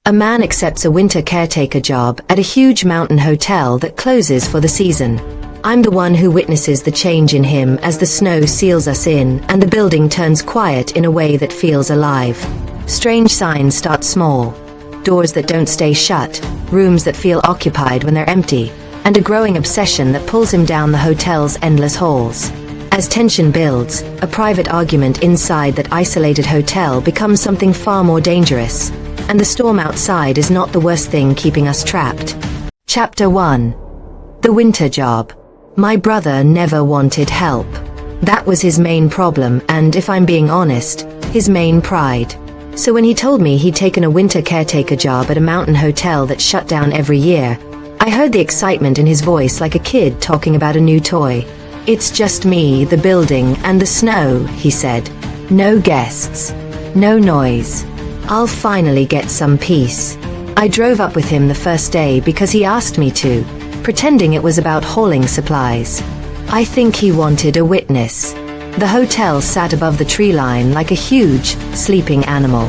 A man accepts a winter caretaker job at a huge mountain hotel that closes for the season. I'm the one who witnesses the change in him as the snow seals us in and the building turns quiet in a way that feels alive. Strange signs start small. Doors that don't stay shut, rooms that feel occupied when they're empty, and a growing obsession that pulls him down the hotel's endless halls. As tension builds, a private argument inside that isolated hotel becomes something far more dangerous. And the storm outside is not the worst thing keeping us trapped. Chapter 1. The Winter Job. My brother never wanted help. That was his main problem and, if I'm being honest, his main pride. So when he told me he'd taken a winter caretaker job at a mountain hotel that shut down every year, I heard the excitement in his voice like a kid talking about a new toy. "It's just me, the building, and the snow," he said. "No guests. No noise. I'll finally get some peace." I drove up with him the first day because he asked me to, pretending it was about hauling supplies. I think he wanted a witness. The hotel sat above the tree line like a huge, sleeping animal.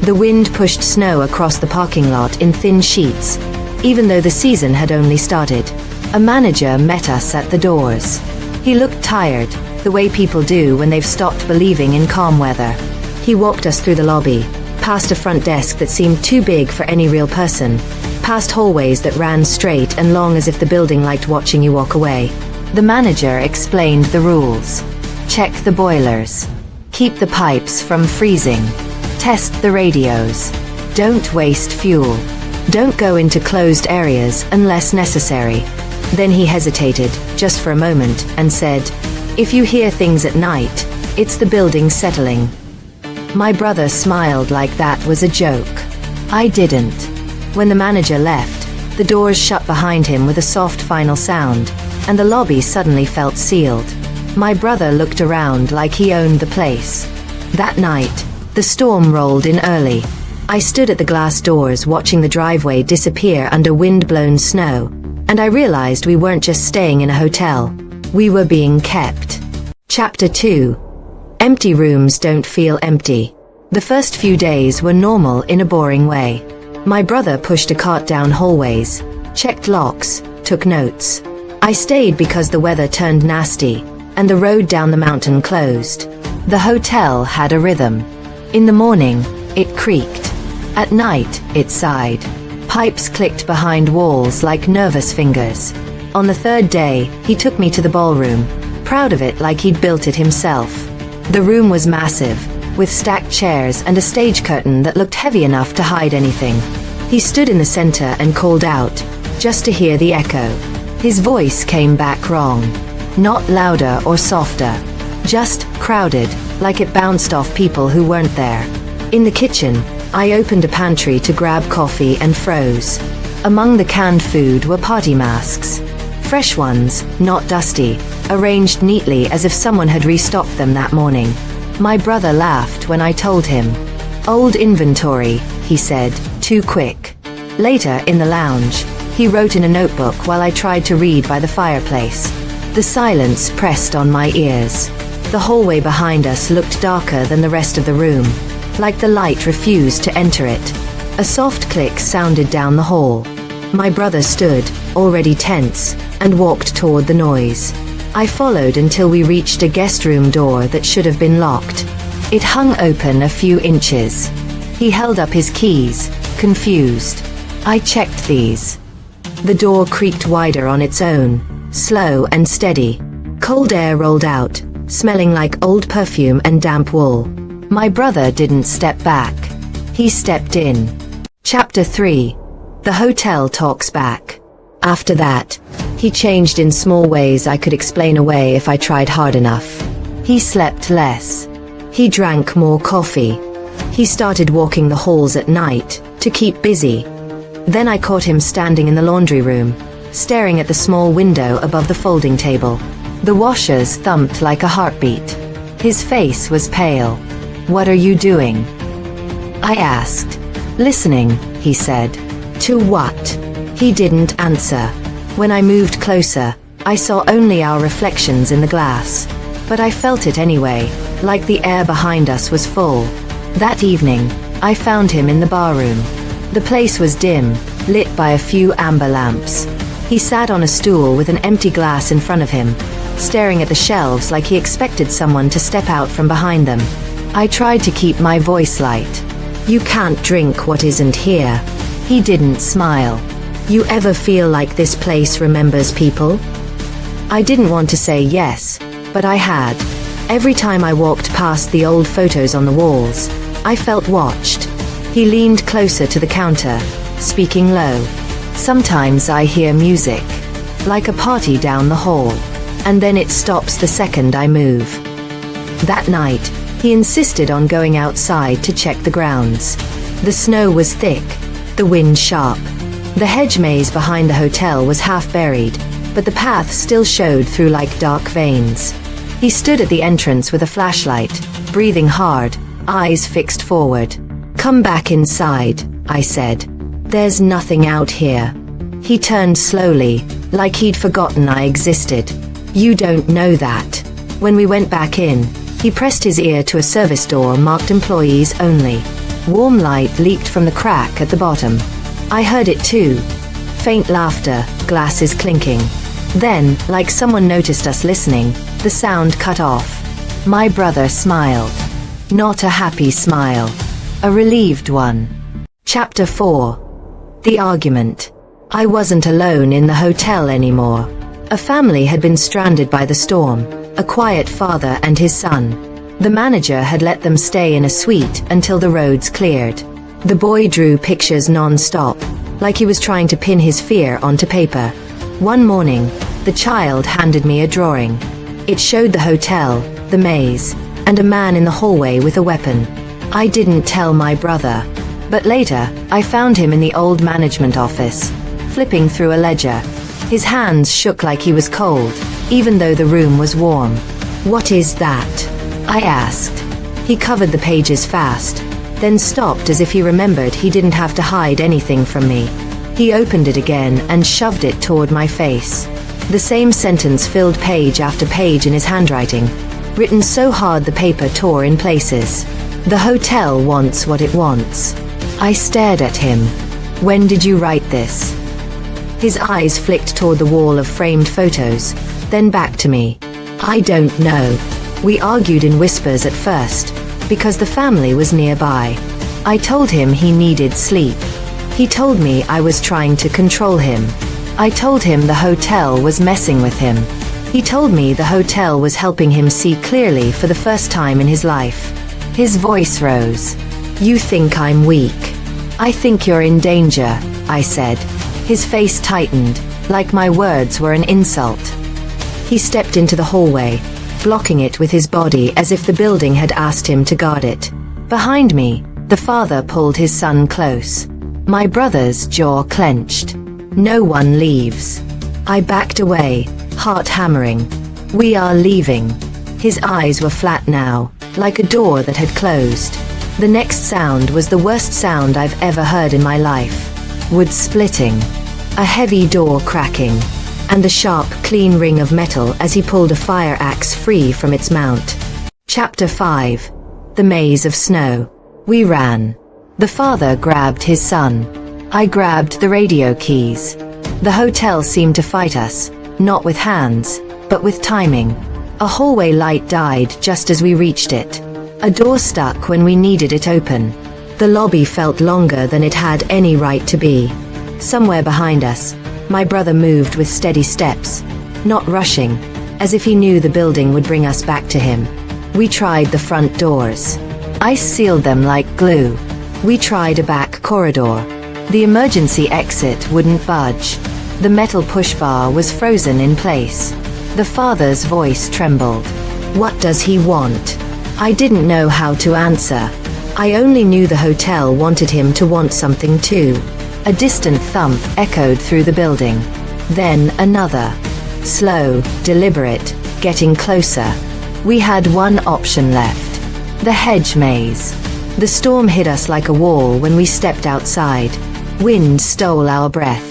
The wind pushed snow across the parking lot in thin sheets, even though the season had only started. A manager met us at the doors. He looked tired, the way people do when they've stopped believing in calm weather. He walked us through the lobby, past a front desk that seemed too big for any real person, past hallways that ran straight and long as if the building liked watching you walk away. The manager explained the rules. Check the boilers. Keep the pipes from freezing. Test the radios. Don't waste fuel. Don't go into closed areas unless necessary. Then he hesitated, just for a moment, and said, "If you hear things at night, it's the building settling." My brother smiled like that was a joke. I didn't. When the manager left, the doors shut behind him with a soft final sound, and the lobby suddenly felt sealed. My brother looked around like he owned the place. That night, the storm rolled in early. I stood at the glass doors watching the driveway disappear under wind-blown snow, and I realized we weren't just staying in a hotel. We were being kept. Chapter 2. Empty rooms don't feel empty. The first few days were normal in a boring way. My brother pushed a cart down hallways, checked locks, took notes. I stayed because the weather turned nasty, and the road down the mountain closed. The hotel had a rhythm. In the morning, it creaked. At night, it sighed. Pipes clicked behind walls like nervous fingers. On the third day, he took me to the ballroom, proud of it like he'd built it himself. The room was massive, with stacked chairs and a stage curtain that looked heavy enough to hide anything. He stood in the center and called out, just to hear the echo. His voice came back wrong. Not louder or softer. Just crowded, like it bounced off people who weren't there. In the kitchen, I opened a pantry to grab coffee and froze. Among the canned food were party masks. Fresh ones, not dusty, arranged neatly as if someone had restocked them that morning. My brother laughed when I told him. "Old inventory," he said, "too quick." Later, in the lounge, he wrote in a notebook while I tried to read by the fireplace. The silence pressed on my ears. The hallway behind us looked darker than the rest of the room, like the light refused to enter it. A soft click sounded down the hall. My brother stood, already tense, and walked toward the noise. I followed until we reached a guest room door that should have been locked. It hung open a few inches. He held up his keys, confused. I checked these. The door creaked wider on its own, slow and steady. Cold air rolled out, smelling like old perfume and damp wool. My brother didn't step back. He stepped in. Chapter 3. The hotel talks back. After that, he changed in small ways I could explain away if I tried hard enough. He slept less. He drank more coffee. He started walking the halls at night, to keep busy. Then I caught him standing in the laundry room, staring at the small window above the folding table. The washers thumped like a heartbeat. His face was pale. "What are you doing?" I asked. "Listening," he said. "To what?" He didn't answer. When I moved closer, I saw only our reflections in the glass. But I felt it anyway, like the air behind us was full. That evening, I found him in the barroom. The place was dim, lit by a few amber lamps. He sat on a stool with an empty glass in front of him, staring at the shelves like he expected someone to step out from behind them. I tried to keep my voice light. "You can't drink what isn't here." He didn't smile. "You ever feel like this place remembers people?" I didn't want to say yes, but I had. Every time I walked past the old photos on the walls, I felt watched. He leaned closer to the counter, speaking low. "Sometimes I hear music, like a party down the hall, and then it stops the second I move." That night, he insisted on going outside to check the grounds. The snow was thick, the wind sharp. The hedge maze behind the hotel was half buried, but the path still showed through like dark veins. He stood at the entrance with a flashlight, breathing hard, eyes fixed forward. "Come back inside," I said. "There's nothing out here." He turned slowly, like he'd forgotten I existed. "You don't know that." When we went back in, he pressed his ear to a service door marked employees only. Warm light leaked from the crack at the bottom. I heard it too. Faint laughter, glasses clinking. Then, like someone noticed us listening, the sound cut off. My brother smiled. Not a happy smile. A relieved one. Chapter 4. The argument. I wasn't alone in the hotel anymore. A family had been stranded by the storm, a quiet father and his son. The manager had let them stay in a suite until the roads cleared. The boy drew pictures non-stop, like he was trying to pin his fear onto paper. One morning, the child handed me a drawing. It showed the hotel, the maze, and a man in the hallway with a weapon. I didn't tell my brother, but later, I found him in the old management office, flipping through a ledger. His hands shook like he was cold, even though the room was warm. "What is that?" I asked. He covered the pages fast, then stopped as if he remembered he didn't have to hide anything from me. He opened it again and shoved it toward my face. The same sentence filled page after page in his handwriting, written so hard the paper tore in places. "The hotel wants what it wants." I stared at him. "When did you write this?" His eyes flicked toward the wall of framed photos, then back to me. "I don't know." We argued in whispers at first, because the family was nearby. I told him he needed sleep. He told me I was trying to control him. I told him the hotel was messing with him. He told me the hotel was helping him see clearly for the first time in his life. His voice rose. "You think I'm weak. I think you're in danger," I said. His face tightened, like my words were an insult. He stepped into the hallway, blocking it with his body as if the building had asked him to guard it. Behind me, the father pulled his son close. My brother's jaw clenched. "No one leaves." I backed away, heart hammering. "We are leaving." His eyes were flat now, like a door that had closed. The next sound was the worst sound I've ever heard in my life. Wood splitting. A heavy door cracking. And the sharp, clean ring of metal as he pulled a fire axe free from its mount. Chapter 5. The Maze of Snow. We ran. The father grabbed his son. I grabbed the radio keys. The hotel seemed to fight us, not with hands, but with timing. A hallway light died just as we reached it. A door stuck when we needed it open. The lobby felt longer than it had any right to be. Somewhere behind us, my brother moved with steady steps, not rushing, as if he knew the building would bring us back to him. We tried the front doors. Ice sealed them like glue. We tried a back corridor. The emergency exit wouldn't budge. The metal push bar was frozen in place. The father's voice trembled. What does he want? I didn't know how to answer. I only knew the hotel wanted him to want something too. A distant thump echoed through the building. Then another. Slow, deliberate, getting closer. We had one option left. The hedge maze. The storm hit us like a wall when we stepped outside. Wind stole our breath.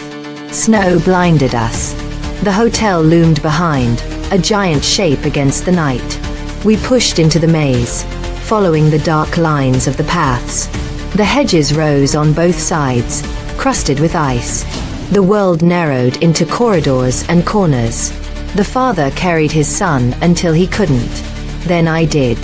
Snow blinded us. The hotel loomed behind, a giant shape against the night. We pushed into the maze, following the dark lines of the paths. The hedges rose on both sides, crusted with ice. The world narrowed into corridors and corners. The father carried his son until he couldn't. Then I did.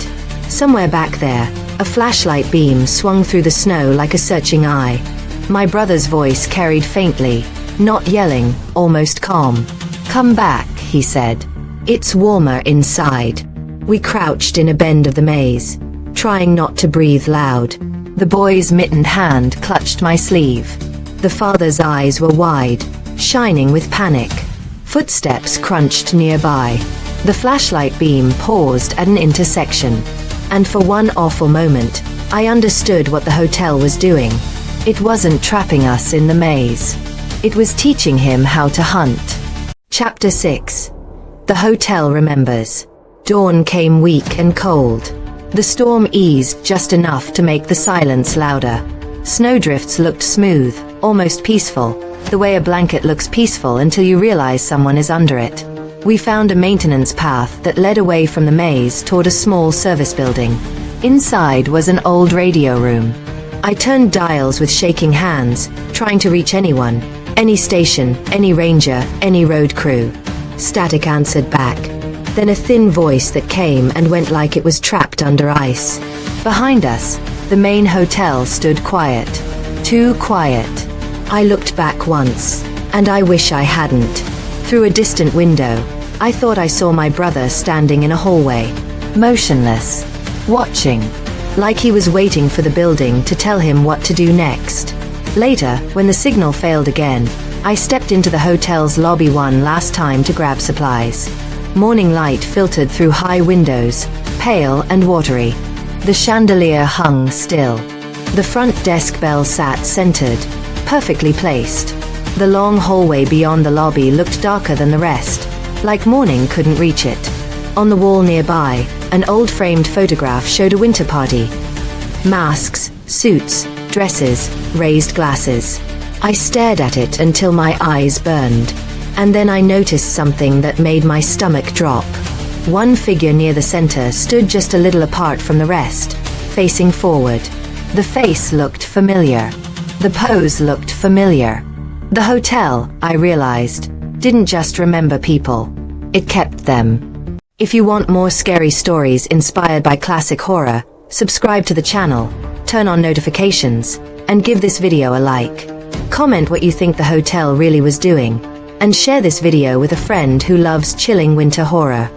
Somewhere back there, a flashlight beam swung through the snow like a searching eye. My brother's voice carried faintly, not yelling, almost calm. "Come back," he said. "It's warmer inside." We crouched in a bend of the maze, trying not to breathe loud. The boy's mittened hand clutched my sleeve. The father's eyes were wide, shining with panic. Footsteps crunched nearby. The flashlight beam paused at an intersection. And for one awful moment, I understood what the hotel was doing. It wasn't trapping us in the maze. It was teaching him how to hunt. Chapter 6. The hotel remembers. Dawn came weak and cold. The storm eased just enough to make the silence louder. Snowdrifts looked smooth, almost peaceful, the way a blanket looks peaceful until you realize someone is under it. We found a maintenance path that led away from the maze toward a small service building. Inside was an old radio room. I turned dials with shaking hands, trying to reach anyone, any station, any ranger, any road crew. Static answered back. Then a thin voice that came and went like it was trapped under ice. Behind us, the main hotel stood quiet. Too quiet. I looked back once, and I wish I hadn't. Through a distant window, I thought I saw my brother standing in a hallway, motionless, watching, like he was waiting for the building to tell him what to do next. Later, when the signal failed again, I stepped into the hotel's lobby one last time to grab supplies. Morning light filtered through high windows, pale and watery. The chandelier hung still. The front desk bell sat centered, perfectly placed. The long hallway beyond the lobby looked darker than the rest, like morning couldn't reach it. On the wall nearby, an old framed photograph showed a winter party. Masks, suits, dresses, raised glasses. I stared at it until my eyes burned. And then I noticed something that made my stomach drop. One figure near the center stood just a little apart from the rest, facing forward. The face looked familiar. The pose looked familiar. The hotel, I realized, didn't just remember people. It kept them. If you want more scary stories inspired by classic horror, subscribe to the channel, turn on notifications, and give this video a like. Comment what you think the hotel really was doing, and share this video with a friend who loves chilling winter horror.